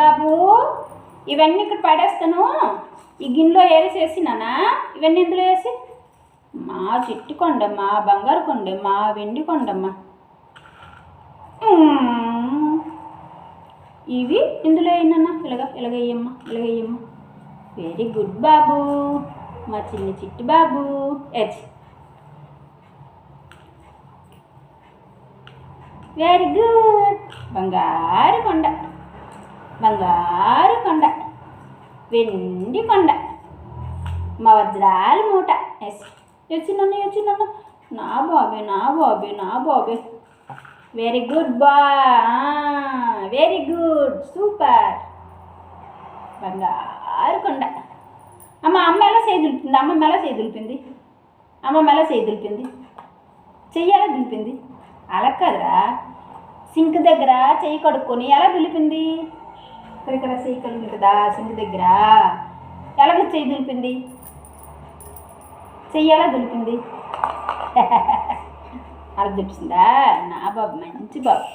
బాబు, ఇవన్నీ ఇక్కడ పడేస్తాను. ఈ గిన్నెలో వేసేసినానా? ఇవన్నీ ఇందులో వేసి. మా చిట్టి కొండమ్మ, బంగారు కొండమ్మ, వెండి కొండమ్మ. ఇవి ఇందులో అయినా ఇలాగయ్యమ్మ. వెరీ గుడ్ బాబు, మా చిన్ని చిట్టి బాబు. Very good. బంగారు కొండ, వెండి కొండ, మా వజ్రాల మూట. వచ్చిన నా బాబే. Very good very good, super. బంగారు కొండ. అమ్మ ఎలా చేయి దులిపింది. చెయ్యాలా దులిపింది? అలా కదరా, సింక్ దగ్గర చెయ్యి కడుక్కొని ఎలా దులిపింది? ఇక్కడ చెయ్యి కడుగుతుంది కదా సింక్ దగ్గర. ఎలాగ చెయ్యి దులిపింది? చెయ్యాలా దులిపింది? అలా దులిపిందా? నా బాబు మంచి బాబు.